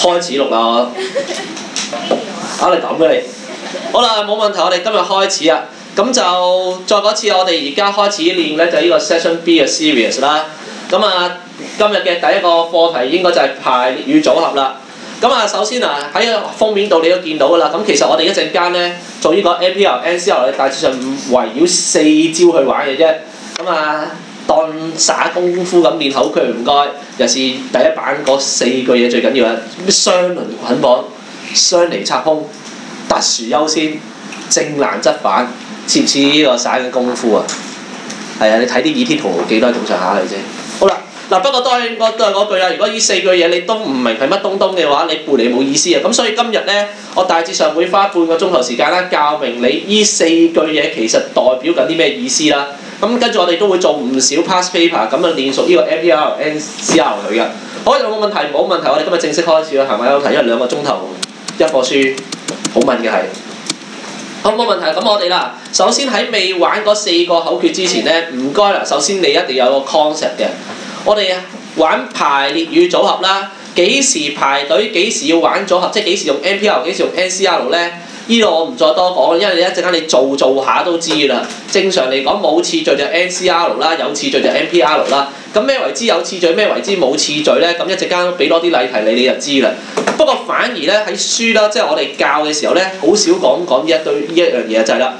開始錄啦，我哋抌俾你。好啦，冇問題，我哋今日開始啊。咁就再講一次，我哋而家開始練咧就係呢個 Session B 嘅 series 啦。咁啊，今日嘅第一個課題應該就係排列與組合啦。咁啊，首先啊喺封面度你都見到㗎啦。咁其實我哋一陣間咧做呢個 NPL、NCL 大致上圍繞4招去玩嘅啫。咁啊，當耍功夫咁練口訣唔該。尤其是第一版嗰4句嘢最緊要啦，咩雙輪捆綁、雙離拆空、特殊優先、正難則反，似唔似呢個耍嘅功夫啊？係啊，你睇啲《倚天屠龍記》都係咁上下嘅啫。好啦，嗱不過當然我都係嗰句啦。如果呢4句嘢你都唔明係乜東東嘅話，你背嚟冇意思啊。咁所以今日咧，我大致上會花半個鐘頭時間啦，教明你呢4句嘢其實代表緊啲咩意思啦。咁跟住我哋都會做唔少 past paper 咁啊練熟呢個 NPL、NCL 佢嘅。好，有冇問題？冇問題，我哋今日正式開始啦，係咪有問題？因為2個鐘頭一課書，好問嘅係。好，冇問題，咁我哋啦，首先喺未玩嗰4個口訣之前咧，唔該啦，首先你一定有個 concept 嘅。我哋玩排列與組合啦，幾時排隊，幾時要玩組合，即係幾時用 NPL， 幾時用 NCL 咧？呢度我唔再多講，因為你一陣間你做下都知啦。正常嚟講冇次序就 NCL 啦，有次序就 NPL 啦。咁咩為之有次序，咩為之冇次序咧？咁一陣間俾多啲例題你就知啦。不過反而咧喺書啦，即係我哋教嘅時候咧，好少講呢一樣嘢就係啦。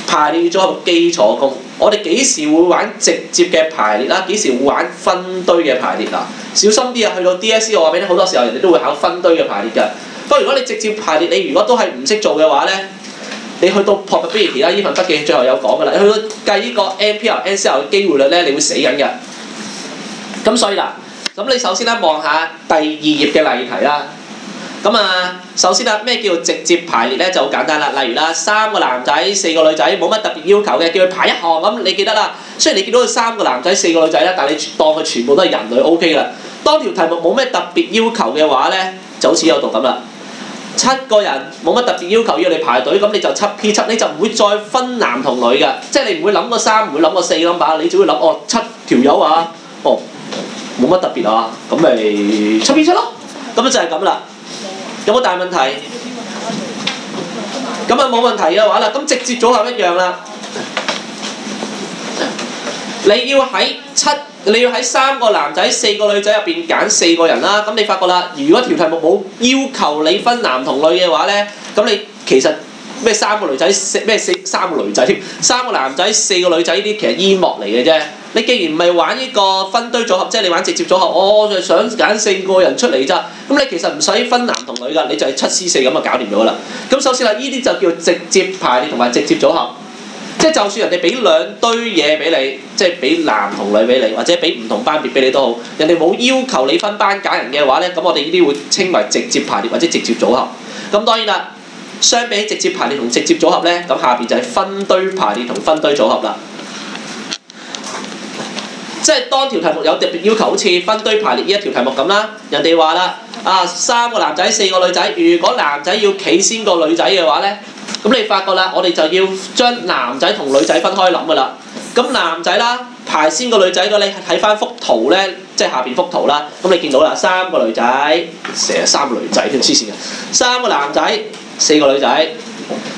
排列與組合基礎功，我哋幾時會玩直接嘅排列啦？幾時會玩分堆嘅排列啊？小心啲啊！去到 DSE 我話俾你，好多時候人哋都會考分堆嘅排列㗎。不過如果你直接排列，你如果都係唔識做嘅話咧，你去到 probability 啦，呢份筆記最後有講㗎啦。你去到計呢個 NPL、NCL 嘅機會率咧，你會死緊㗎。咁所以啦，咁你首先咧望下第2頁嘅例題啦。咁啊，首先啦，咩叫直接排列咧就好簡單啦。例如啦，3個男仔4個女仔，冇乜特別要求嘅，叫佢排一行咁，你記得啦。雖然你見到佢3個男仔4個女仔啦，但係你當佢全部都係人類 OK 㗎啦。當條題目冇咩特別要求嘅話咧，就好似有度咁啦。7個人冇乜特別要求要你排隊，咁你就7P7，你就唔會再分男同女㗎，即係你唔會諗個3，唔會諗個4 number，你只會諗7條友啊，冇乜特別啊，咁咪7P7咯，咁就係咁啦。有冇大問題？咁啊冇問題嘅話啦，咁直接組合一樣啦。你要喺3個男仔4個女仔入邊揀4個人啦。咁你發覺啦，如果條題目冇要求你分男同女嘅話咧，咁你其實咩3個女仔3個女仔添，3個男仔4個女仔呢啲其實煙幕嚟嘅啫。你既然唔係玩呢個分堆組合，即係你玩直接組合，我就想揀4個人出嚟咋。咁你其實唔使分男同女㗎，你就係7C4咁就搞掂咗啦。咁首先啦，呢啲就叫直接排列同埋直接組合。即係就算人哋俾2堆嘢俾你，即係俾男同女俾你，或者俾唔同班別俾你都好，人哋冇要求你分班揀人嘅話咧，咁我哋呢啲會稱為直接排列或者直接組合。咁當然啦，相比直接排列同直接組合咧，咁下邊就係分堆排列同分堆組合啦。即係當條題目有特別要求，好似分堆排列呢一條題目咁啦，人哋話啦，3個男仔4個女仔，如果男仔要企先個女仔嘅話咧，咁你發覺啦，我哋就要將男仔同女仔分開諗㗎啦。咁男仔啦排先個女仔嘅，你睇翻幅圖咧，即係下邊幅圖啦。咁你見到啦，3個女仔，成日3個女仔添，黐線嘅，3個男仔4個女仔。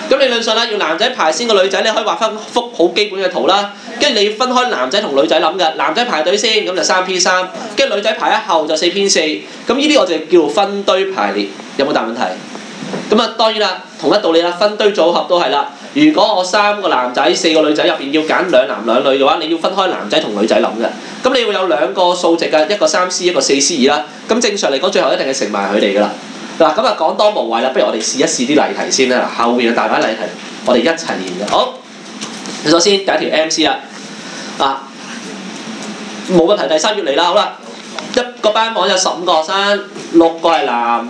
咁理論上啦，要男仔排先個女仔，你可以畫翻幅好基本嘅圖啦。跟住你要分開男仔同女仔諗嘅，男仔排隊先，咁就3P3，跟住女仔排一後就4P4。咁呢啲我就叫做分堆排列，有冇大問題？咁啊當然啦，同一道理啦，分堆組合都係啦。如果我3個男仔4個女仔入邊要揀2男2女嘅話，你要分開男仔同女仔諗嘅。咁你會有2個數值嘅，一個3C 一個4C2啦。咁正常嚟講，最後一定係乘埋佢哋㗎啦。嗱咁啊講多無謂啦，不如我哋試一試啲例題先啦。後面嘅大把例題，我哋一齊練嘅。好，首先第一條 MC 啦，冇問題。第3頁嚟啦，好啦，一個班房有15個學生，6個係男，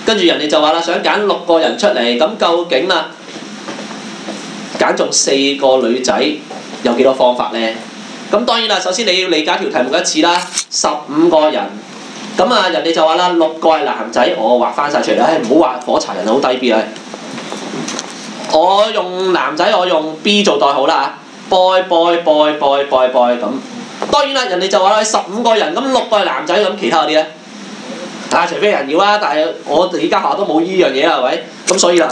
跟住人哋就話啦，想揀6個人出嚟，咁究竟啦揀中4個女仔有幾多方法咧？咁當然啦，首先你要理解條題目一次啦，15個人。咁啊，人哋就話啦，6個係男仔，我畫翻晒出嚟啦。唔好畫火柴人，好低 B 啊！我用男仔，我用 B 做代號啦嚇 ，boy 咁。當然啦，人哋就話啦，15個人，咁6個係男仔，咁其他嗰啲咧除非人妖啦，但係我哋而家學校都冇依樣嘢啦，係咪？咁所以啦，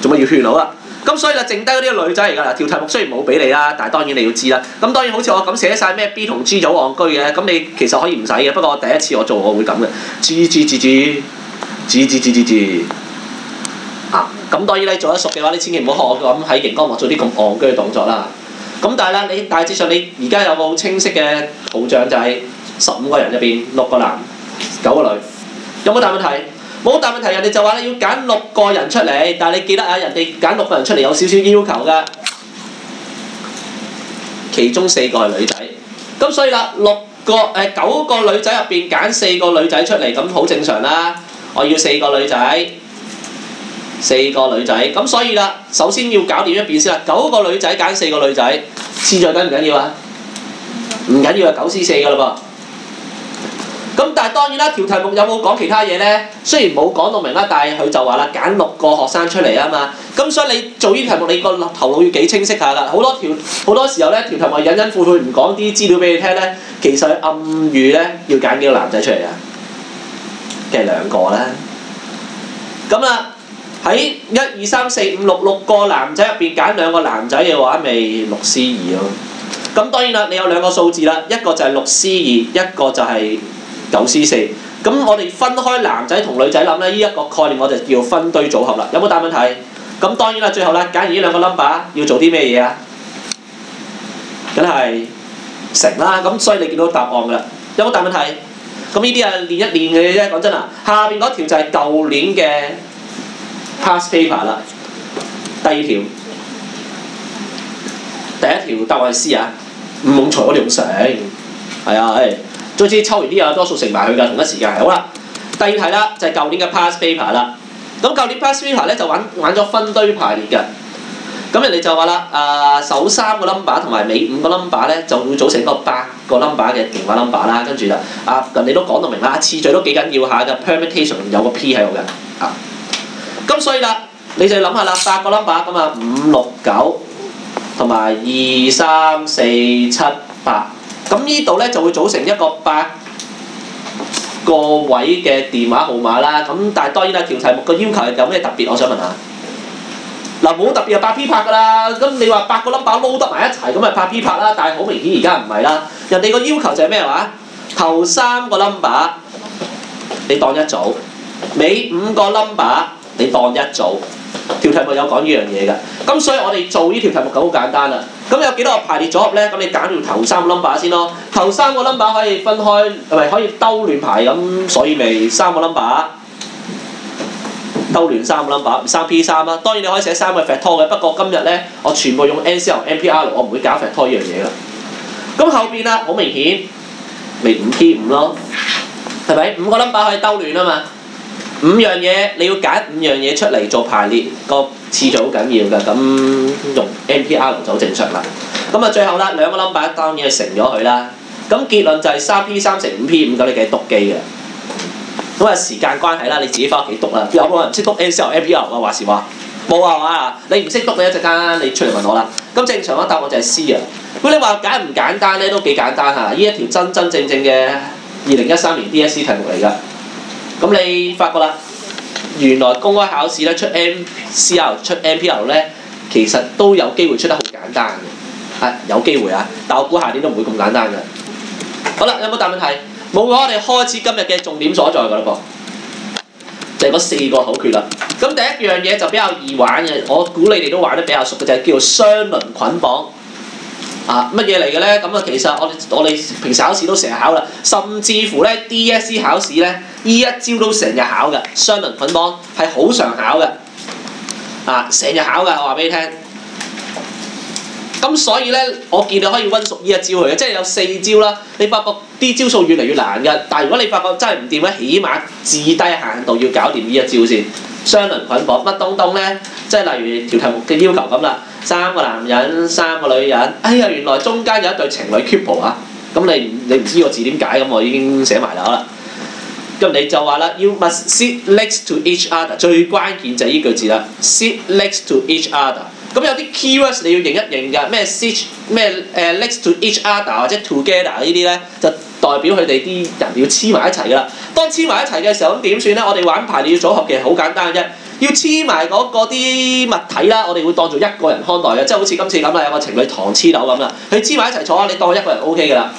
做乜要勸好啦？咁所以啦，剩低嗰啲女仔嚟㗎啦。條題目雖然冇俾你啦，但係當然你要知啦。咁當然好似我咁寫晒咩 B 同 G 就好戇居嘅，咁你其實可以唔使嘅。不過我第一次我做我會咁嘅 G。咁當然你做得熟嘅話，你千祈唔好學我咁喺熒光幕做啲咁戇居嘅動作啦。咁但係咧，你大致上你而家有個好清晰嘅圖像，就係15個人入邊6個男9個女，有冇大問題？冇大問題。人哋就話你要揀6個人出嚟，但係你記得啊，人哋揀6個人出嚟有少少要求㗎，其中4個係女仔。咁所以啦，9個女仔入邊揀4個女仔出嚟，咁好正常啦。我要4個女仔。4個女仔，咁所以啦，首先要搞掂一邊先啦。9個女仔揀4個女仔，次序緊唔緊要啊？唔緊要啊，9C4㗎啦噃。咁但係當然啦，條題目有冇講其他嘢呢？雖然冇講到明啦，但係佢就話啦，揀6個學生出嚟啊嘛。咁所以你做呢啲題目，你個頭腦要幾清晰下㗎。好多時候呢，條題目隱隱晦晦唔講啲資料俾你聽呢，其實暗喻呢，要揀幾個男仔出嚟啊？梗係2個啦。咁啦。喺1、2、3、4、5、6個男仔入邊揀2個男仔嘅話，咪6C2咯。咁當然啦，你有2個數字啦，一個就係6C2，一個就係9C4。咁我哋分開男仔同女仔諗咧，呢一個概念我就叫分堆組合啦。有冇大問題？咁當然啦，最後啦，揀完呢2個 number 要做啲咩嘢啊？梗係乘啦。咁所以你見到答案㗎啦。有冇大問題？咁呢啲係練一練嘅啫。講真啊，下邊嗰條就係舊年嘅past paper 啦，第2條，第1條答案係 C 啊，唔用除我哋用乘，係啊，總之抽完啲嘢多數乘埋佢㗎，同一時間係好啦。第2題啦，就係舊年嘅 past paper 啦。咁舊年 past paper 咧就玩咗分堆排列㗎。咁人哋就話啦，首3個 number 同埋尾5個 number 咧就會組成一個8個 number 嘅電話 number 啦。跟住啦，人哋都講到明啦，次序都幾緊要下㗎 ，permutation 有個 P 喺度㗎。咁所以啦，你就諗下啦，8個 number 咁啊，5、6、9同埋2、3、4、7、8。咁呢度咧就會組成一個8個位嘅電話號碼啦。咁但係當然啦，條題目個要求係有咩特別？我想問下。嗱，冇特別係8 P 拍㗎啦。咁你話8個 number 撈得埋一齊，咁咪8 P 拍啦。但係好明顯而家唔係啦。人哋個要求就係咩話？頭3個 number 你當一組，尾5個 number。你當一組，條題目有講呢樣嘢㗎。咁所以我哋做呢條題目好簡單啦。咁有幾多個排列組合呢？咁你揀條頭3個 number 先咯。頭3個 number 可以分開，可以兜亂排咁，所以咪3個 number 兜亂3個 number，3P3 啦。當然你可以寫3個 factor 嘅，不過今日呢，我全部用 NCL、NPR， 我唔會搞 factor 呢樣嘢㗎。咁後邊啦，好明顯咪5P5咯，係咪？5個 number 可以兜亂啊嘛。5樣嘢你要揀5樣嘢出嚟做排列，個次序好緊要㗎。咁用 NPR 就好正常啦。咁啊最後啦，2個 number 當然係乘咗佢啦。咁結論就係 3P3 乘 5P5，咁你計篤機嘅。咁啊時間關係啦，你自己翻屋企篤啦。有冇人唔識篤 NCL、NPR 啊？話時話冇啊嘛。你唔識篤，你一陣間你出嚟問我啦。咁正常嘅答案就係 C 啊。咁你話簡唔簡單咧？都幾簡單嚇。呢一條真真正正嘅2013年 DSE 題目嚟㗎。咁你發覺啦，原來公開考試咧出 MCR 出 NPR 咧，其實都有機會出得好簡單嘅，有機會啊！但我估下年都唔會咁簡單嘅。好啦，有冇大問題？冇嘅話，我哋開始今日嘅重點所在㗎啦噃，就係嗰4個口訣啦。咁第一樣嘢就比較易玩嘅，我估你哋都玩得比較熟嘅，就係叫做雙輪捆綁。乜嘢嚟嘅咧？咁啊，其實我哋平時考試都成日考啦，甚至乎咧 DSE 考試咧，呢一招都成日考嘅，雙輪捆綁係好常考嘅，成日考嘅，我話俾你聽。咁所以咧，我建議你可以温熟呢一招佢嘅，即係有4招啦。你發覺啲招數越嚟越難嘅，但係如果你發覺真係唔掂咧，起碼至低限度要搞掂呢一招先。雙輪捆綁乜東東咧？即係例如條題目嘅要求咁啦，3個男人3個女人，哎呀原來中間有一對情侶 couple 啊！咁你唔知個字點解，咁我已經寫埋啦。咁你就話啦 ，You must sit next to each other， 最關鍵就係呢句字啦 ，sit next to each other。咁有啲 keywords 你要認一認㗎，咩 next to each other 或者 together 呢啲咧，就代表佢哋啲人要黐埋一齊㗎啦。當黐埋一齊嘅時候，咁點算咧？我哋玩排列組合嘅好簡單啫，要黐埋嗰啲物體啦，我哋會當做一個人看待嘅，即係好似今次咁啦，有個情侶糖黐豆咁啦，佢黐埋一齊坐，你當我一個人 OK 㗎啦。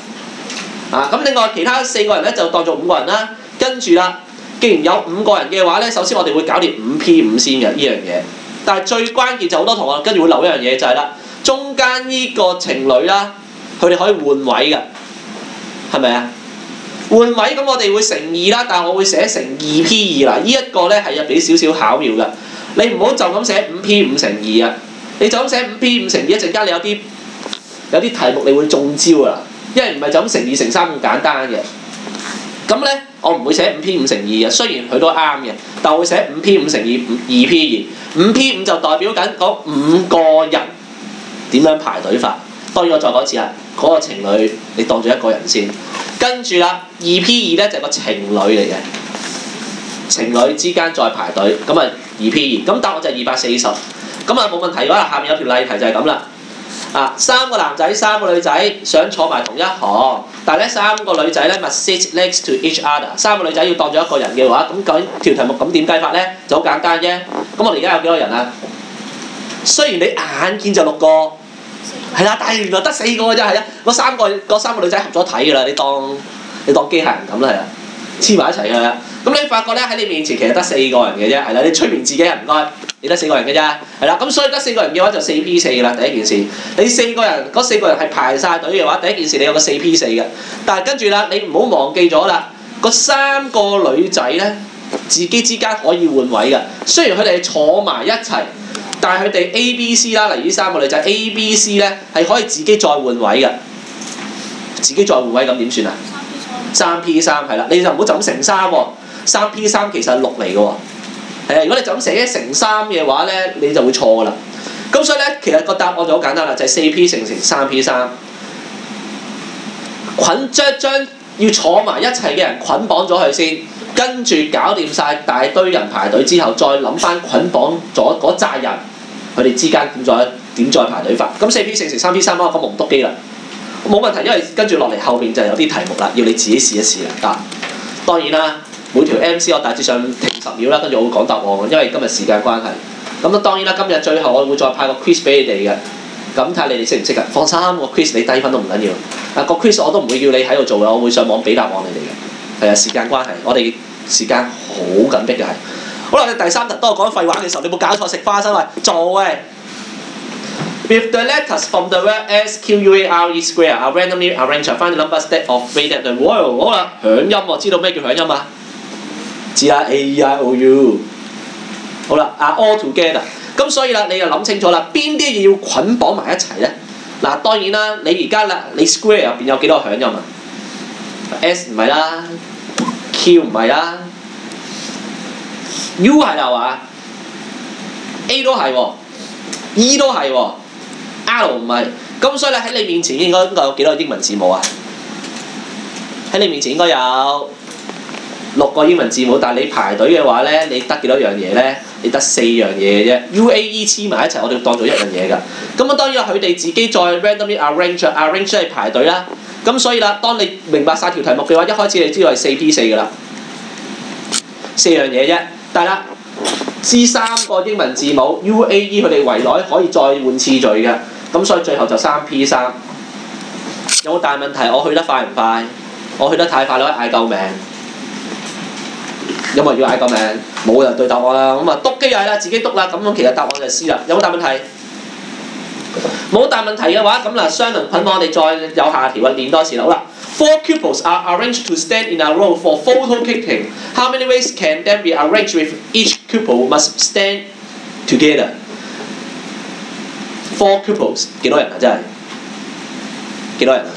咁另外其他4個人咧就當做5個人啦，跟住啦，既然有5個人嘅話咧，首先我哋會搞掂5P5先嘅呢樣嘢。但係最關鍵就好多同學跟住會留一樣嘢就係啦，中間呢個情侶啦，佢哋可以換位嘅，係咪啊？換位咁我哋會乘2啦，但係我會寫成2P2啦。呢一個咧係有俾少少巧妙嘅，你唔好就咁寫5P5乘2啊！你就咁寫5P5乘2，一陣間你有啲題目你會中招㗎啦，因為唔係就咁乘2乘3咁簡單嘅。咁咧我唔會寫5P5乘2嘅，雖然佢都啱嘅，但我會寫5P5乘2 2P2。5P5 就代表緊嗰5個人點樣排隊法。當然我再講一次啊，嗰個情侶你當做一個人先，跟住啦 2P2 咧就係個情侶嚟嘅，情侶之間再排隊，咁啊 2P2，咁答案就係240。咁啊冇問題嘅話，下面有條例題就係咁啦。3個男仔3個女仔想坐埋同一行，但係咧3個女仔咧 must sit next to each other。3個女仔要當咗一個人嘅話，咁究竟條題目咁點計法咧？就好簡單啫。咁我哋而家有幾多人啊？雖然你眼見就6個，係啦，但係原來得4個嘅啫，係啊。嗰三個女仔合咗體㗎啦，你當機械人咁啦，係啊，黐埋一齊㗎啦。咁你發覺咧喺你面前其實得4個人嘅啫，係啦，你催眠自己唔該。你得4個人嘅啫，係啦，咁所以得4個人嘅話就 4P4 㗎啦。第一件事，你4個人係排晒隊嘅話，第一件事你有個 4P4 嘅。但係跟住啦，你唔好忘記咗啦，嗰3個女仔咧自己之間可以換位嘅。雖然佢哋係坐埋一齊，但係佢哋 A、B、C 啦，例如呢3個女仔 A、B、C 咧係可以自己再換位嘅。自己再換位咁點算啊？3P3係啦，你就唔好就咁乘3喎。3P3其實係6嚟嘅喎。如果你就咁寫乘3嘅話咧，你就會錯㗎啦。咁所以咧，其實個答案就好簡單啦，就係 4P 乘 3P3。將要坐埋一齊嘅人捆綁咗佢先，跟住搞掂晒大堆人排隊之後，再諗翻捆綁咗嗰扎人，佢哋之間點再排隊法。咁 4P 乘 3P3 啊，咁唔篤機啦，冇問題，因為跟住落嚟後邊就有啲題目啦，要你自己試一試啦。當然啦。每條 MC 我大致上停10秒啦，跟住我會講答案嘅，因為今日時間關係。咁當然啦，今日最後我會再派個 quiz 俾你哋嘅，咁睇下你哋識唔識㗎？放心，個 quiz 你低分都唔緊要。個 quiz 我都唔會叫你喺度做嘅，我會上網俾答案你哋嘅。係啊，時間關係，我哋時間好緊迫嘅係。好啦，第3題當我講廢話嘅時候，你冇搞錯食花生喂，做喂。With the letters from the word SQUARE square are randomly arranged, find the numbers that of weighted the world。好啦，響音喎，知道咩叫響音啊？知啦 A-E-I-O-U。好啦，all together。咁所以啦，你就諗清楚啦，邊啲嘢要捆綁埋一齊咧？當然啦，你而家啦，你 square 入邊有幾多響音啊 ？S 唔係啦 ，Q 唔係啦 ，U 係啦嘛 ，A 都係喎 ，E 都係喎 ，R 唔係。咁所以咧喺你面前應該有幾多英文字母啊？喺你面前應該有6個英文字母，但係你排隊嘅話咧，你得幾多樣嘢咧？你得4樣嘢嘅啫。UAE 黐埋一齊，我哋當做一樣嘢㗎。咁啊當然佢哋自己再 randomly arrange 即係排隊啦。咁所以啦，當你明白晒條題目嘅話，一開始你知道係 4P4 㗎啦。4樣嘢啫，但係啦，知3個英文字母 UAE 佢哋圍內可以再換次序嘅。咁所以最後就 3P3。有冇大問題？我去得快唔快？我去得太快，你可以嗌救命。有冇人要嗌救命？冇人對答案啦，咁啊篤機又係啦，自己篤啦，咁其實答案就係 C 啦。有冇大問題？冇大問題嘅話，咁嗱雙輪捆綁我哋再有下條啊，練多次啦。好啦 ，4 couples are arranged to stand in a row for photo taking. How many ways can them be arranged with each couple must stand together? 4 couples 幾多人啊？真係幾多人啊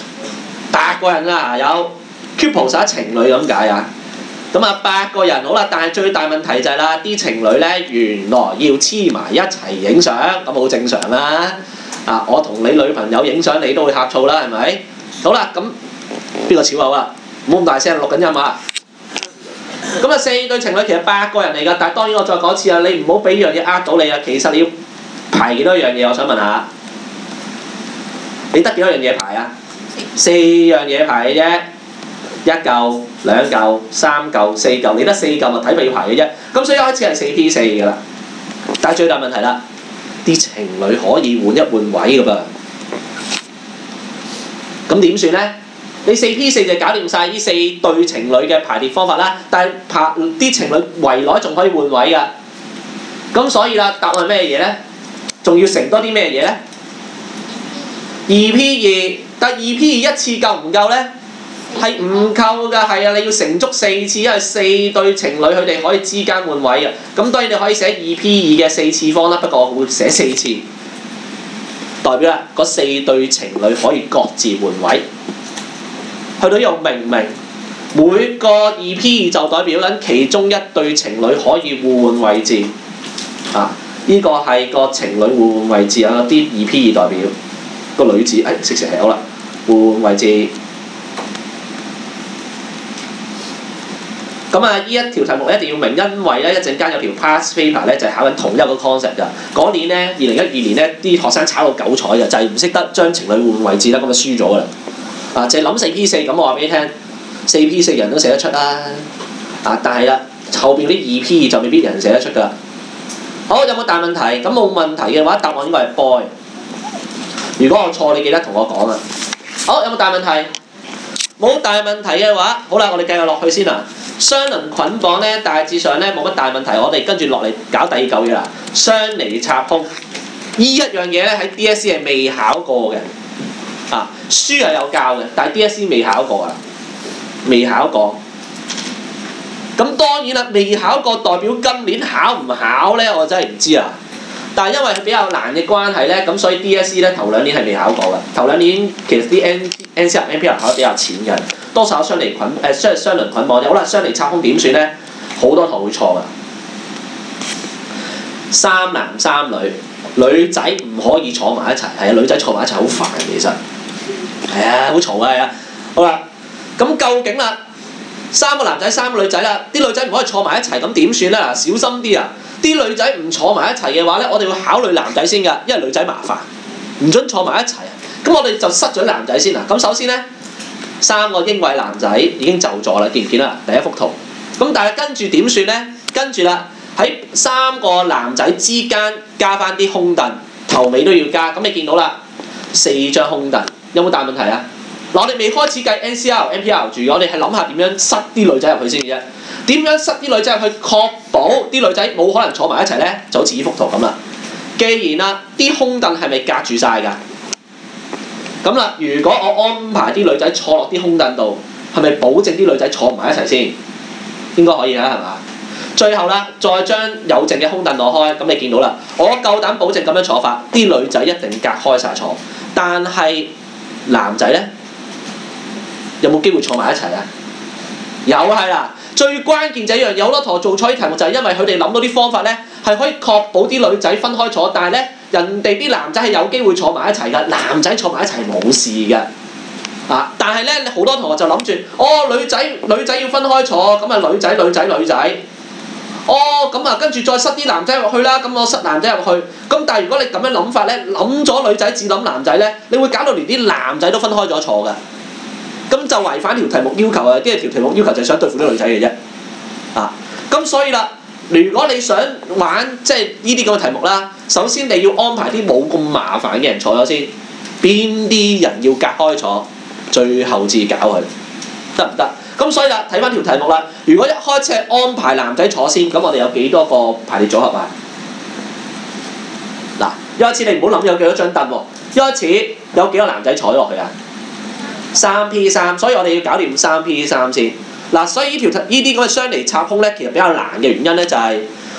？8個人啦，有 couples 係情侶咁解啊。咁啊8個人好啦，但係最大問題就係啦，啲情侶咧原來要黐埋一齊影相，咁好正常啦。我同你女朋友影相，你都會呷醋啦，係咪？好啦，咁邊個吵口啊？唔好咁大聲，錄緊音啊！咁啊4對情侶其實8個人嚟㗎，但係當然我再講一次啊，你唔好俾樣嘢呃到你啊。其實你要排幾多樣嘢？我想問下，你得幾多樣嘢排啊？4樣嘢排嘅啫，1嚿、2嚿、3嚿、4嚿，你得4嚿物體咪要排嘅啫。咁所以一開始係4P4㗎啦。但係最大問題啦，啲情侶可以換一換位㗎噃。咁點算呢？你4P4就搞掂晒呢4對情侶嘅排列方法啦，但係啲情侶圍內仲可以換位㗎。咁所以啦，答案係咩嘢呢？仲要乘多啲咩嘢呢？2P2，但 2P2 一次夠唔夠呢？係唔夠㗎，係啊，你要乘足4次，因為4對情侶佢哋可以之間換位嘅。咁當然你可以寫 2P2 嘅4次方啦，不過我會寫4次，代表啦嗰4對情侶可以各自換位。去到呢度明唔明？每個 2P2 就代表緊其中一對情侶可以互換位置。啊，呢個係個情侶互換位置，有啲 2P2 代表個女子，食蛇好啦，互換位置。咁啊，呢一條題目一定要明，因為咧一陣間有條 past paper 咧就係考緊同一個 concept 㗎。嗰年咧2012年咧啲學生炒到9彩嘅，就係唔識得將情侶換位置啦，咁就輸咗㗎啦。啊，就係諗4P4，咁我話俾你聽，4P4 人都寫得出啦。啊，但係啦，後邊啲 2P2 就未必人寫得出㗎。好，有冇大問題？咁冇問題嘅話，答案應該係 boy。如果我錯，你記得同我講啊。好，有冇大問題？冇大問題嘅話，好啦，我哋繼續落去先啦。雙輪捆綁咧，大致上咧冇乜大問題。我哋跟住落嚟搞第9嘢啦。雙離插空呢一樣嘢咧喺 DSE 係未考過嘅。啊，書係有教嘅，但係 DSE 未考過啊，未考過。咁當然啦，未考過代表今年考唔考咧，我真係唔知啊。但係因為佢比較難嘅關係咧，咁所以 DSE 咧頭2年係未考過嘅。頭2年其實啲 NCR、NPR 考得比較淺嘅，多數考雙離雙輪捆綁。好啦，雙離插空點算咧？好多堂會錯㗎。3男3女，女仔唔可以坐埋一齊。係啊，女仔坐埋一齊好煩其實。係啊，好嘈啊係啊。好啦，咁究竟啦，3個男仔3個女仔啦，啲女仔唔可以坐埋一齊，咁點算咧？小心啲啊！啲女仔唔坐埋一齊嘅話咧，我哋會考慮男仔先㗎，因為女仔麻煩，唔准坐埋一齊。咁我哋就塞咗男仔先啦。咁首先咧，3個英偉男仔已經就座啦，見唔見啊？第一幅圖。咁但係跟住點算咧？跟住啦，喺3個男仔之間加翻啲空凳，頭尾都要加。咁你見到啦，4張空凳，有冇大問題啊？嗱，我哋未開始計 NCR、NPR 住，我哋係諗下點樣塞啲女仔入去先嘅啫。點樣塞啲女仔入去，確保啲女仔冇可能坐埋一齊咧？就好似呢幅圖咁啦。既然啦，啲空凳係咪隔住晒㗎？咁啦，如果我安排啲女仔坐落啲空凳度，係咪保證啲女仔坐唔埋一齊先？應該可以啦，係嘛？最後啦，再將有剩嘅空凳攞開，咁你見到啦，我夠膽保證咁樣坐法，啲女仔一定隔開晒坐。但係男仔咧，有冇機會坐埋一齊啊？有係啦。最關鍵就係一樣嘢，好多同學做錯啲題目就係因為佢哋諗到啲方法咧，係可以確保啲女仔分開坐，但係咧人哋啲男仔係有機會坐埋一齊㗎，男仔坐埋一齊冇事㗎。啊！但係咧好多同學就諗住，女仔要分開坐，咁啊女仔。咁啊跟住再塞啲男仔入去啦，咁我塞男仔入去。咁但係如果你咁樣諗法咧，諗咗女仔至諗男仔咧，你會搞到連啲男仔都分開咗坐㗎。咁就違反條題目要求啊！跟住條題目要求就係想對付啲女仔嘅啫。啊，咁所以啦，如果你想玩即係呢啲咁嘅題目啦，首先你要安排啲冇咁麻煩嘅人坐咗先，邊啲人要隔開坐，最後至搞佢，得唔得？咁所以啦，睇翻條題目啦。如果一開始係安排男仔坐先，咁我哋有幾多個排列組合啊？嗱，一開始你唔好諗有幾多張凳喎，一開始有幾個男仔坐咗落去啊？3P3，所以我哋要搞掂3P3先。嗱，所以呢啲咁嘅雙離插空咧，其實比較難嘅原因咧，就係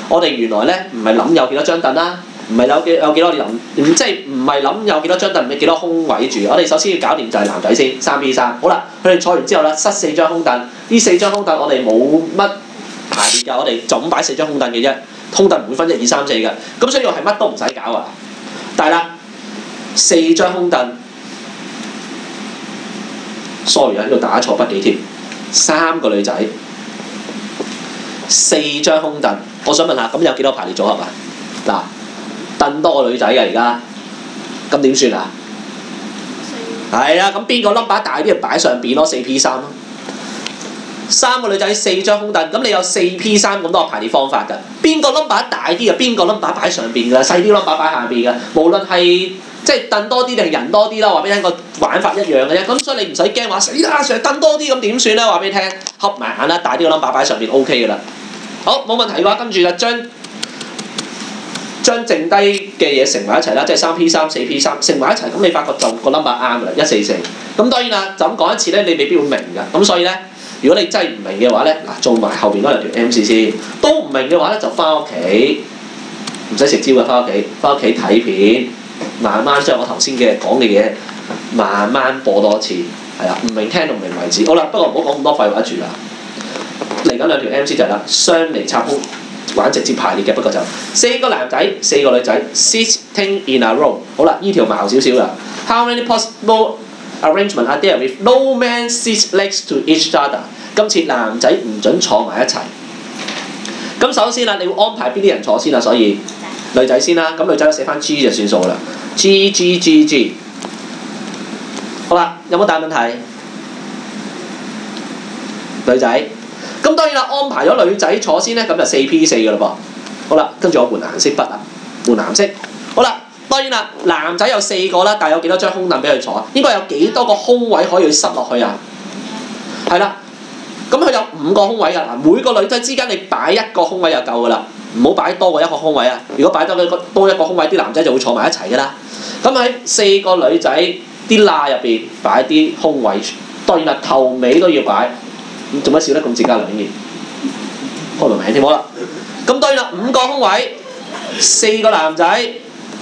我哋原來咧唔係諗有幾多張凳啦，唔係有幾多即係唔係諗有幾多張凳，唔係幾多空位住。我哋首先要搞掂就係男仔先，3P3。好啦，佢哋坐完之後啦，塞4張空凳。呢4張空凳我哋冇乜排列㗎，我哋就咁擺4張空凳嘅啫。空凳唔會分1、2、3、4㗎。咁所以我係乜都唔使搞啊。但係啦，4張空凳。sorry 啊，喺度打錯筆記添。3個女仔，4張空凳。我想問下，咁有幾多排列組合啊？嗱，揼多個女仔嘅而家，咁點算啊？係啊，咁邊個 number 大啲就擺上邊咯，4P3咯。3個女仔4張空凳，咁你有4P3咁多個排列方法㗎。邊個 number 大啲嘅，邊個 number 擺上邊㗎，細啲 number 擺下邊㗎。無論係即係凳多啲定係人多啲啦，話俾你聽個玩法一樣嘅啫。咁所以你唔使驚話死啦，成日凳多啲咁點算咧？話俾你聽，合埋眼啦，大啲個 number 擺上邊 OK 㗎啦。好，冇問題嘅話，跟住就將剩低嘅嘢乘埋一齊啦，即係3P3、4P3乘埋一齊，咁你發覺就個 number 啱㗎啦，144。咁當然啦，就咁講一次咧，你未必會明㗎。咁所以咧，如果你真係唔明嘅話咧，嗱做埋後邊嗰兩條 MC 先，都唔明嘅話咧，就翻屋企，唔使食蕉嘅，翻屋企睇片，慢慢將我頭先嘅講嘅嘢慢慢播多一次，係啦，唔明聽到唔明為止。好啦，不過唔好講咁多廢話住啦。嚟緊兩條 MC 就係啦，雙離插空玩直接排列嘅，不過就4個男仔4個女仔 sitting in a row。好啦，呢條矛少少啦。How many possible arrangement are there with no man sits next to each other？ 今次男仔唔準坐埋一齊。咁首先啦，你會安排邊啲人坐先啊？所以女仔先啦，咁女仔就寫翻 G 就算數啦。G。好啦，有冇大問題？女仔。咁當然啦，安排咗女仔坐先咧，咁就4P4㗎嘞噃。好啦，跟住我換顏色筆啊，換藍色。好啦，當然啦，男仔有4個啦，但係有幾多張空凳俾佢坐啊？應該有幾多個空位可以塞落去啊？係啦，咁佢有5個空位㗎。嗱，每個女仔之間你擺一個空位就夠㗎啦，唔好擺多過一個空位啊！如果擺多一個空位，啲男仔就會坐埋一齊㗎啦。咁喺4個女仔啲罅入邊擺啲空位，當然啦，頭尾都要擺。做乜笑得咁自家兩面？開埋名添好啦。咁當然啦，5個空位，4個男仔。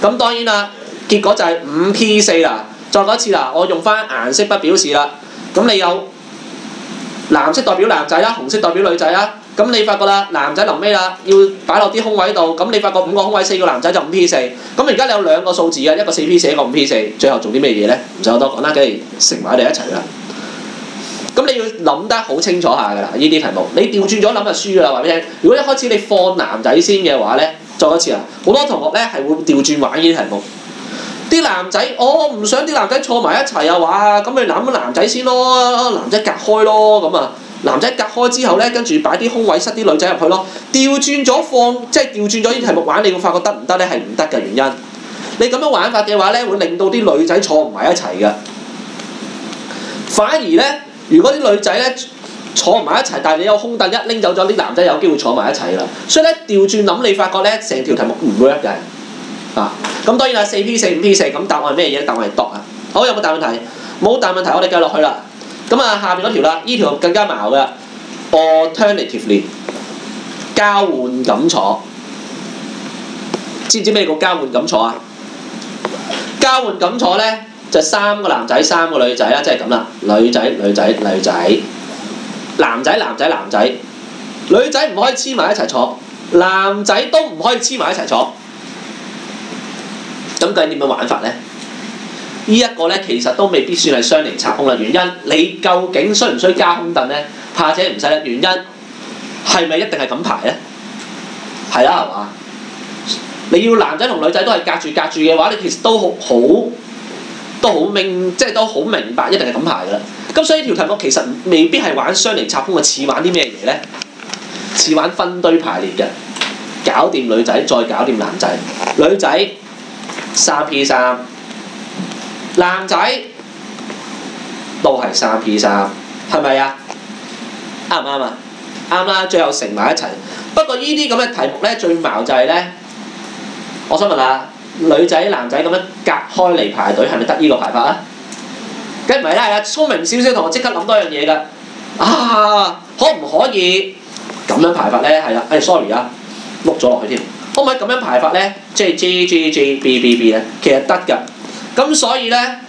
咁當然啦，結果就係5P4啦。再講一次啦，我用翻顏色筆表示啦。咁你有藍色代表男仔啦，紅色代表女仔啦。咁你發覺啦，男仔臨尾啦，要擺落啲空位度。咁你發覺5個空位4個男仔就5P4。咁而家你有2個數字嘅，一個4P4，一個5P4。最後做啲咩嘢咧？唔使我多講啦，梗係乘埋你一齊啦。咁你要諗得好清楚下㗎啦，呢啲題目你調轉咗諗就輸㗎啦，話俾你聽。如果一開始你放男仔先嘅話咧，再一次啊，好多同學咧係會調轉玩呢啲題目。啲男仔，我唔想啲男仔坐埋一齊啊！哇，咁你諗男仔先咯，男仔隔開咯，咁啊，男仔隔開之後咧，跟住擺啲空位塞啲女仔入去咯。調轉咗放，即係調轉咗呢啲題目玩，你會發覺得唔得咧？係唔得嘅原因。你咁樣玩法嘅話咧，會令到啲女仔坐唔埋一齊㗎。反而咧。如果啲女仔咧坐唔埋一齊，但係你有空凳一拎走咗，啲男仔有機會坐埋一齊啦。所以咧調轉諗，你發覺咧成條題目唔 work 嘅。咁當然啦，4P4、5P4，咁答案係咩嘢？答案係度啊。好，有冇大問題？冇大問題，我哋繼續落去啦。咁啊，下邊嗰條啦，呢條更加矛嘅 ，alternatively 交換咁坐。知唔知咩叫交換咁坐啊？交換咁坐咧。就3個男仔3個女仔啦，即係咁啦。女仔、男仔、女仔唔可以黐埋一齊坐，男仔都唔可以黐埋一齊坐。咁究竟點樣玩法咧？呢一個咧其實都未必算係雙離插空啦。原因你究竟需唔需加空凳咧？怕者唔使啦。原因係咪一定係咁排咧？係啦，係嘛？你要男仔同女仔都係隔住嘅話，你其實都好明白，一定係咁排㗎啦。咁所以條題目其實未必係玩雙離插空嘅，似玩啲咩嘢咧？似玩分堆排列嘅，搞掂女仔再搞掂男仔。女仔3P3，男仔都係3P3，係咪啊？啱唔啱啊？啱啦，最後乘埋一齊。不過呢啲咁嘅題目咧，最矛就係咧，我想問下。女仔男仔咁樣隔開嚟排隊，係咪得呢個排法啊？梗唔係啦，係啊，聰明少少同我即刻諗多樣嘢㗎。可唔可以咁樣排法咧？係啦，sorry 啊，碌咗落去添。可唔可以咁樣排法咧？即係 G、B 咧，其實得㗎。咁所以咧，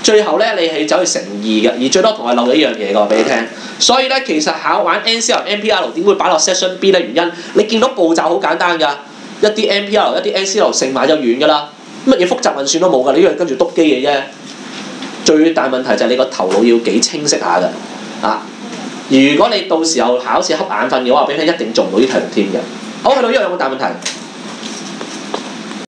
最後咧你係走去乘2嘅，而最多同學漏咗一樣嘢㗎，我俾你聽。所以咧，其實考玩 NCL、NPL 點會擺落 Section B 咧？原因你見到步驟好簡單㗎。一啲 NPL 一啲 NCL 乘埋就完㗎啦，乜嘢複雜運算都冇㗎，你呢樣跟住篤機嘅啫。最大問題就係你個頭腦要幾清晰下㗎。如果你到時候考試瞌眼瞓嘅話，俾你聽一定做唔到啲題目添嘅。好，去到呢度有冇大問題？